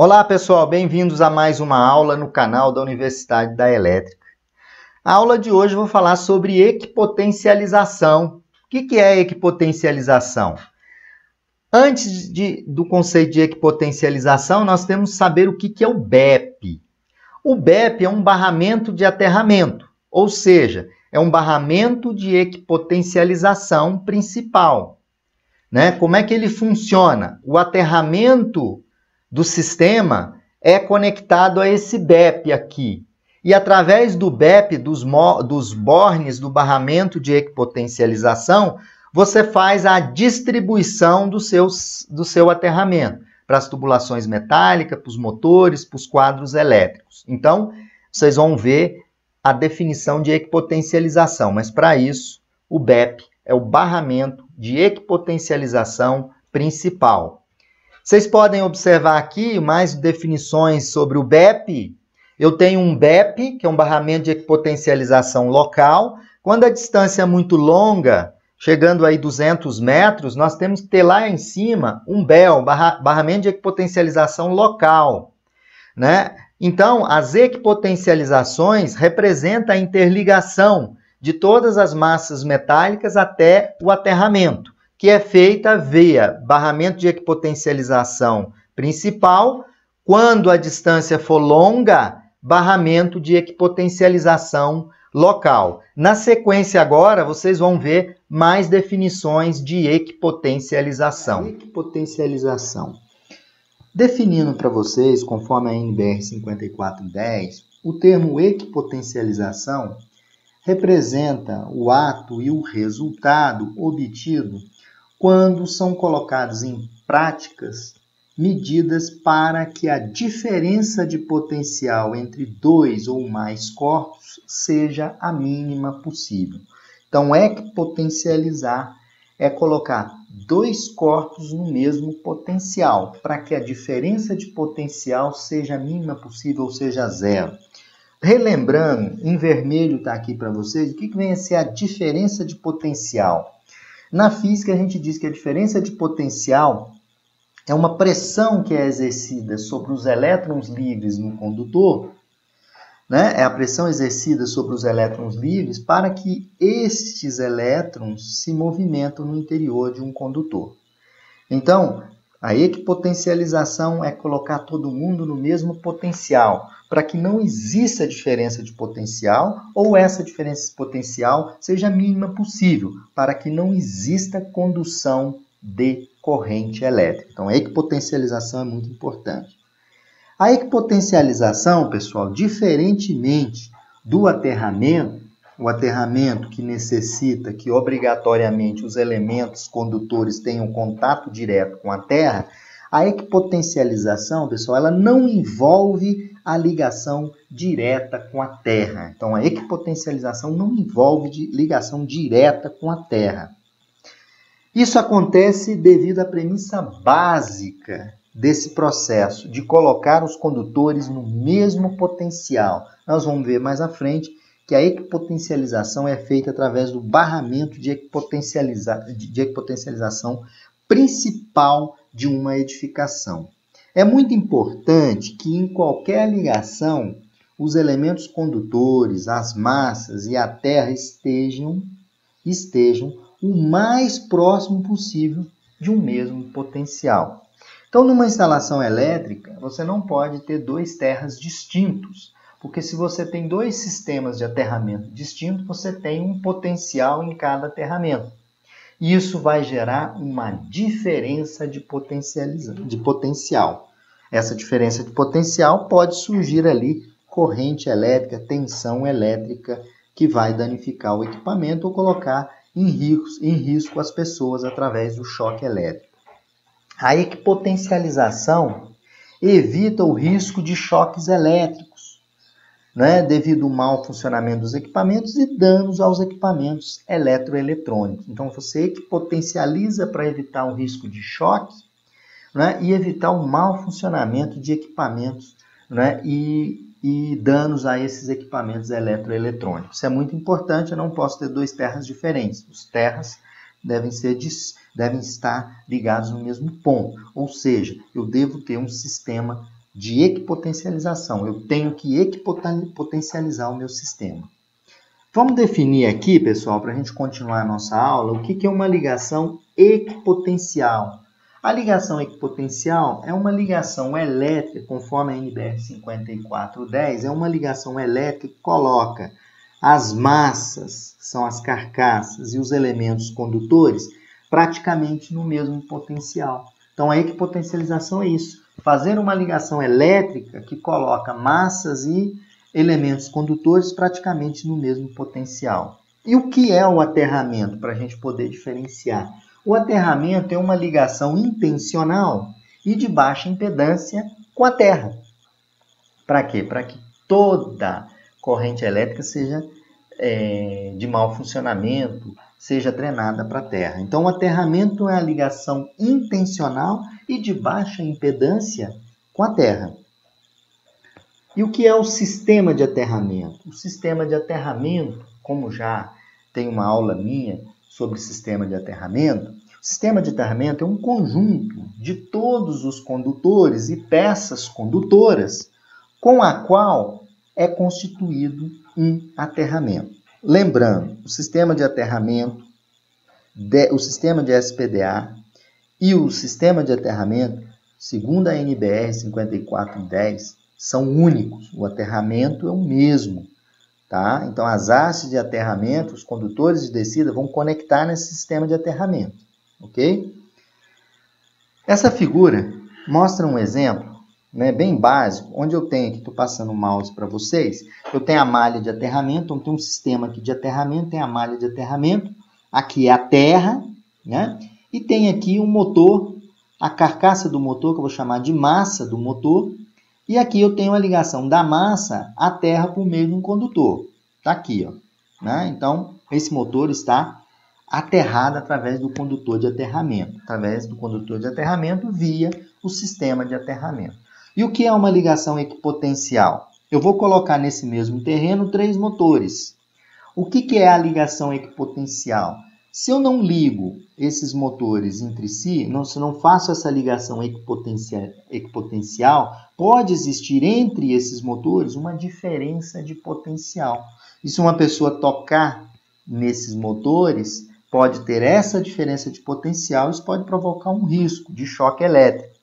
Olá pessoal, bem-vindos a mais uma aula no canal da Universidade da Elétrica. A aula de hoje eu vou falar sobre equipotencialização. O que é equipotencialização? Antes do conceito de equipotencialização, nós temos que saber o que é o BEP. O BEP é um barramento de aterramento, ou seja, é um barramento de equipotencialização principal. Como é que ele funciona? O aterramento do sistema é conectado a esse BEP aqui. E através do BEP, dos bornes do barramento de equipotencialização, você faz a distribuição do seu aterramento para as tubulações metálicas, para os motores, para os quadros elétricos. Então, vocês vão ver a definição de equipotencialização, mas para isso, o BEP é o barramento de equipotencialização principal. Vocês podem observar aqui mais definições sobre o BEP. Eu tenho um BEP, que é um barramento de equipotencialização local. Quando a distância é muito longa, chegando aí 200 metros, nós temos que ter lá em cima um BEL, barramento de equipotencialização local. Então, as equipotencializações representam a interligação de todas as massas metálicas até o aterramento, que é feita via barramento de equipotencialização principal. Quando a distância for longa, barramento de equipotencialização local. Na sequência agora, vocês vão ver mais definições de equipotencialização. Equipotencialização. Definindo para vocês, conforme a NBR 5410, o termo equipotencialização representa o ato e o resultado obtido quando são colocados em práticas medidas para que a diferença de potencial entre dois ou mais corpos seja a mínima possível. Então, equipotencializar é colocar dois corpos no mesmo potencial, para que a diferença de potencial seja a mínima possível, ou seja, zero. Relembrando, em vermelho está aqui para vocês, o que vem a ser a diferença de potencial? Na física, a gente diz que a diferença de potencial é uma pressão que é exercida sobre os elétrons livres no condutor, É a pressão exercida sobre os elétrons livres para que estes elétrons se movimentam no interior de um condutor. Então, a equipotencialização é colocar todo mundo no mesmo potencial, para que não exista diferença de potencial, ou essa diferença de potencial seja a mínima possível, para que não exista condução de corrente elétrica. Então, a equipotencialização é muito importante. A equipotencialização, pessoal, diferentemente do aterramento, o aterramento que necessita que obrigatoriamente os elementos condutores tenham contato direto com a Terra, a equipotencialização, pessoal, ela não envolve a ligação direta com a Terra. Então, a equipotencialização não envolve ligação direta com a Terra. Isso acontece devido à premissa básica desse processo, de colocar os condutores no mesmo potencial. Nós vamos ver mais à frente que a equipotencialização é feita através do barramento de equipotencialização principal de uma edificação. É muito importante que em qualquer ligação os elementos condutores, as massas e a Terra estejam o mais próximo possível de um mesmo potencial. Então, numa instalação elétrica, você não pode ter dois terras distintos, porque se você tem dois sistemas de aterramento distintos, você tem um potencial em cada aterramento. E isso vai gerar uma diferença de potencial. Essa diferença de potencial pode surgir ali corrente elétrica, tensão elétrica, que vai danificar o equipamento ou colocar em risco as pessoas através do choque elétrico. A equipotencialização evita o risco de choques elétricos, devido ao mau funcionamento dos equipamentos e danos aos equipamentos eletroeletrônicos. Então, você equipotencializa para evitar um risco de choque, e evitar o mau funcionamento de equipamentos, e danos a esses equipamentos eletroeletrônicos. Isso é muito importante, eu não posso ter dois terras diferentes. Os terras devem estar ligados no mesmo ponto, ou seja, eu devo ter um sistema de equipotencialização. Eu tenho que equipotencializar o meu sistema. Vamos definir aqui, pessoal, para a gente continuar a nossa aula, o que é uma ligação equipotencial. A ligação equipotencial é uma ligação elétrica, conforme a NBR 5410, é uma ligação elétrica que coloca as massas, que são as carcaças, e os elementos condutores praticamente no mesmo potencial. Então, a equipotencialização é isso, fazer uma ligação elétrica que coloca massas e elementos condutores praticamente no mesmo potencial. E o que é o aterramento, para a gente poder diferenciar? O aterramento é uma ligação intencional e de baixa impedância com a Terra. Para quê? Para que toda corrente elétrica seja de mau funcionamento, seja drenada para a Terra. Então, o aterramento é a ligação intencional e de baixa impedância com a Terra. E o que é o sistema de aterramento? O sistema de aterramento, como já tem uma aula minha sobre sistema de aterramento, o sistema de aterramento é um conjunto de todos os condutores e peças condutoras com a qual é constituído um aterramento. Lembrando, o sistema de aterramento, o sistema de SPDA e o sistema de aterramento, segundo a NBR 5410, são únicos. O aterramento é o mesmo. Tá? Então, as hastes de aterramento, os condutores de descida vão conectar nesse sistema de aterramento. Ok? Essa figura mostra um exemplo, né, bem básico, onde eu tenho aqui, estou passando o mouse para vocês, eu tenho a malha de aterramento, então tem um sistema aqui de aterramento, tem a malha de aterramento, aqui é a terra, né, e tem aqui um motor, a carcaça do motor, que eu vou chamar de massa do motor, e aqui eu tenho a ligação da massa à terra por meio de um condutor. Está aqui, ó, né? Então, esse motor está aterrado através do condutor de aterramento, através do condutor de aterramento via o sistema de aterramento. E o que é uma ligação equipotencial? Eu vou colocar nesse mesmo terreno 3 motores. O que é a ligação equipotencial? Se eu não ligo esses motores entre si, se eu não faço essa ligação equipotencial, pode existir entre esses motores uma diferença de potencial. E se uma pessoa tocar nesses motores, pode ter essa diferença de potencial, isso pode provocar um risco de choque elétrico.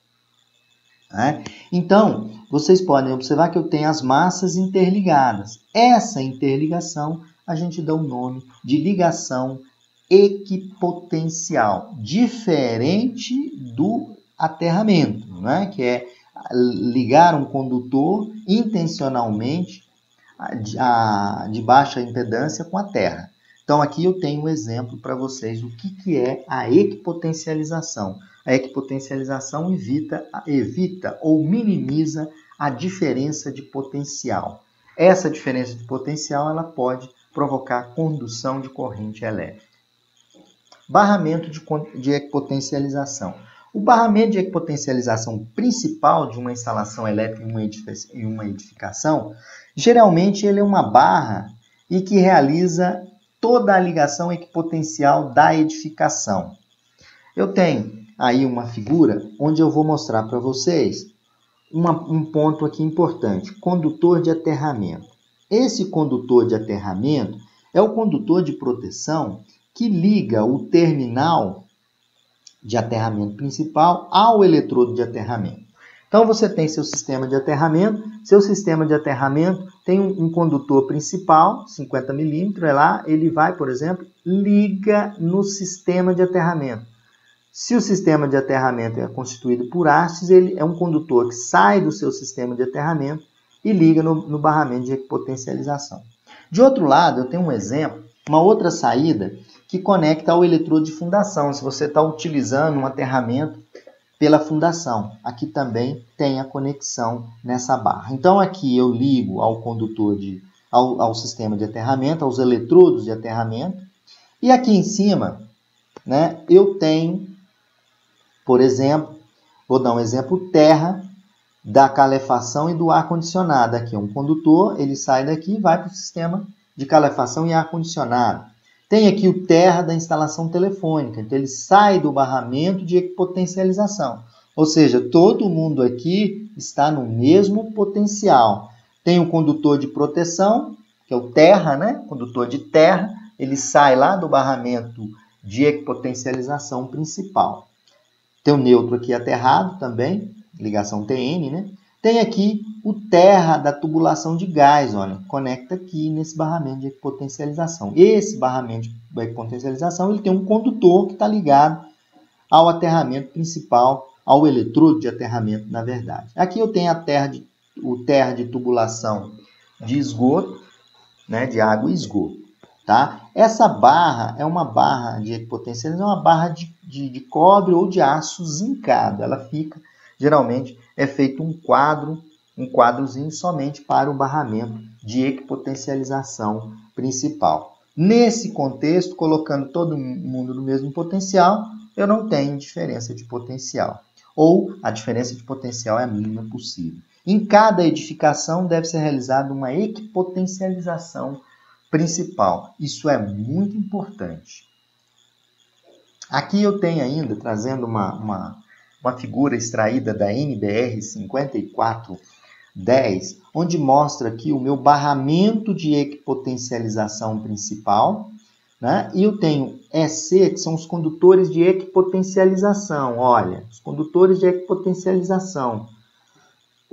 Né? Então, vocês podem observar que eu tenho as massas interligadas. Essa interligação a gente dá o nome de ligação equipotencial, diferente do aterramento, né? Que é ligar um condutor intencionalmente de baixa impedância com a terra. Então, aqui eu tenho um exemplo para vocês do que é a equipotencialização. A equipotencialização evita ou minimiza a diferença de potencial. Essa diferença de potencial ela pode provocar condução de corrente elétrica. Barramento de equipotencialização. O barramento de equipotencialização principal de uma instalação elétrica em uma edificação, geralmente ele é uma barra e que realiza toda a ligação equipotencial da edificação. Eu tenho aí uma figura onde eu vou mostrar para vocês um ponto aqui importante, condutor de aterramento. Esse condutor de aterramento é o condutor de proteção que liga o terminal de aterramento principal ao eletrodo de aterramento. Então, você tem seu sistema de aterramento. Seu sistema de aterramento tem um condutor principal, 50 milímetros, ele vai, por exemplo, liga no sistema de aterramento. Se o sistema de aterramento é constituído por hastes, ele é um condutor que sai do seu sistema de aterramento e liga no barramento de equipotencialização. De outro lado, eu tenho um exemplo, uma outra saída que conecta ao eletrodo de fundação. Se você está utilizando um aterramento pela fundação, aqui também tem a conexão nessa barra. Então, aqui eu ligo ao condutor ao sistema de aterramento, aos eletrodos de aterramento. E aqui em cima, né, eu tenho, por exemplo, vou dar um exemplo, terra da calefação e do ar-condicionado. Aqui é um condutor, ele sai daqui e vai para o sistema de calefação e ar-condicionado. Tem aqui o terra da instalação telefônica, então ele sai do barramento de equipotencialização. Ou seja, todo mundo aqui está no mesmo potencial. Tem o condutor de proteção, que é o terra, né? Condutor de terra, ele sai lá do barramento de equipotencialização principal. Tem o neutro aqui aterrado também, ligação TN, né? Tem aqui o terra da tubulação de gás, olha, conecta aqui nesse barramento de equipotencialização. Esse barramento de equipotencialização, ele tem um condutor que está ligado ao aterramento principal, ao eletrodo de aterramento, na verdade. Aqui eu tenho o terra de tubulação de esgoto, né, de água e esgoto. Tá? Essa barra é uma barra de equipotencialização, é uma barra de cobre ou de aço zincado. Ela fica, geralmente, é feito um quadrozinho somente para o barramento de equipotencialização principal. Nesse contexto, colocando todo mundo no mesmo potencial, eu não tenho diferença de potencial. Ou a diferença de potencial é a mínima possível. Em cada edificação deve ser realizada uma equipotencialização principal. Isso é muito importante. Aqui eu tenho ainda, trazendo uma figura extraída da NBR 5410, onde mostra aqui o meu barramento de equipotencialização principal, né? E eu tenho EC, que são os condutores de equipotencialização. Olha, os condutores de equipotencialização.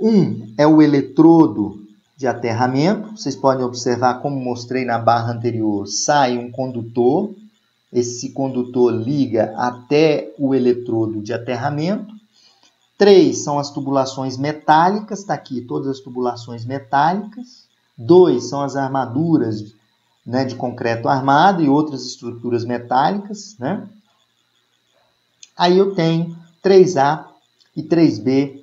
Um é o eletrodo de aterramento. Vocês podem observar, como mostrei na barra anterior, sai um condutor. Esse condutor liga até o eletrodo de aterramento. 3 são as tubulações metálicas, está aqui todas as tubulações metálicas. 2 são as armaduras, né, de concreto armado e outras estruturas metálicas, né? Aí eu tenho 3A e 3B,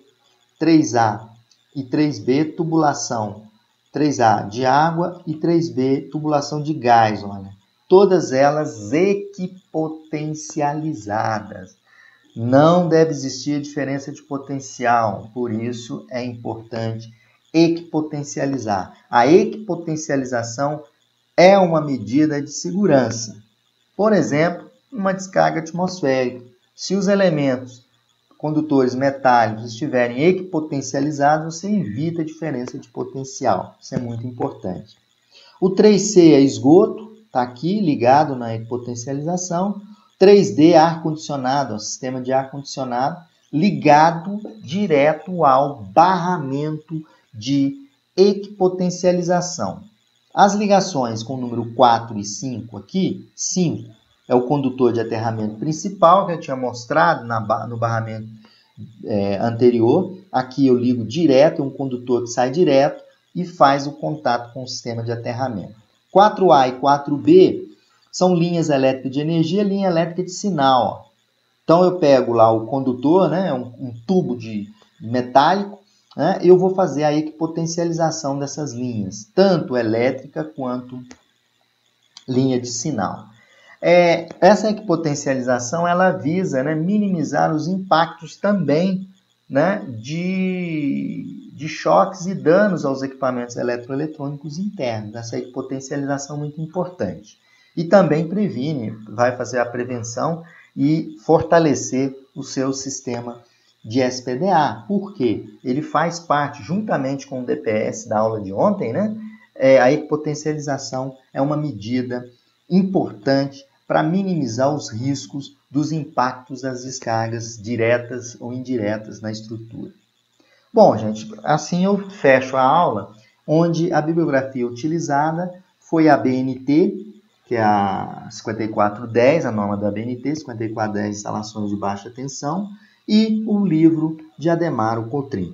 3A e 3B, tubulação 3A de água e 3B, tubulação de gás, olha. Todas elas equipotencializadas. Não deve existir diferença de potencial, por isso é importante equipotencializar. A equipotencialização é uma medida de segurança. Por exemplo, uma descarga atmosférica. Se os elementos condutores metálicos estiverem equipotencializados, você evita a diferença de potencial. Isso é muito importante. O 3C é esgoto, está aqui ligado na equipotencialização. 3D, ar-condicionado, sistema de ar-condicionado, ligado direto ao barramento de equipotencialização. As ligações com o número 4 e 5 aqui, 5 é o condutor de aterramento principal, que eu tinha mostrado no barramento anterior. Aqui eu ligo direto, é um condutor que sai direto e faz o contato com o sistema de aterramento. 4A e 4B são linhas elétricas de energia, linha elétrica de sinal. Então eu pego lá o condutor, né, um tubo de metálico, né, eu vou fazer a equipotencialização dessas linhas, tanto elétrica quanto linha de sinal. Essa equipotencialização ela visa, né, minimizar os impactos também, né, de choques e danos aos equipamentos eletroeletrônicos internos. Essa equipotencialização é muito importante. E também previne, vai fazer a prevenção e fortalecer o seu sistema de SPDA. Por quê? Ele faz parte, juntamente com o DPS da aula de ontem, né? A equipotencialização é uma medida importante para minimizar os riscos dos impactos das descargas diretas ou indiretas na estrutura. Bom, gente, assim eu fecho a aula, onde a bibliografia utilizada foi a BNT, que é a 5410, a norma da BNT, 5410, instalações de baixa tensão, e o livro de Ademaro Cotrim.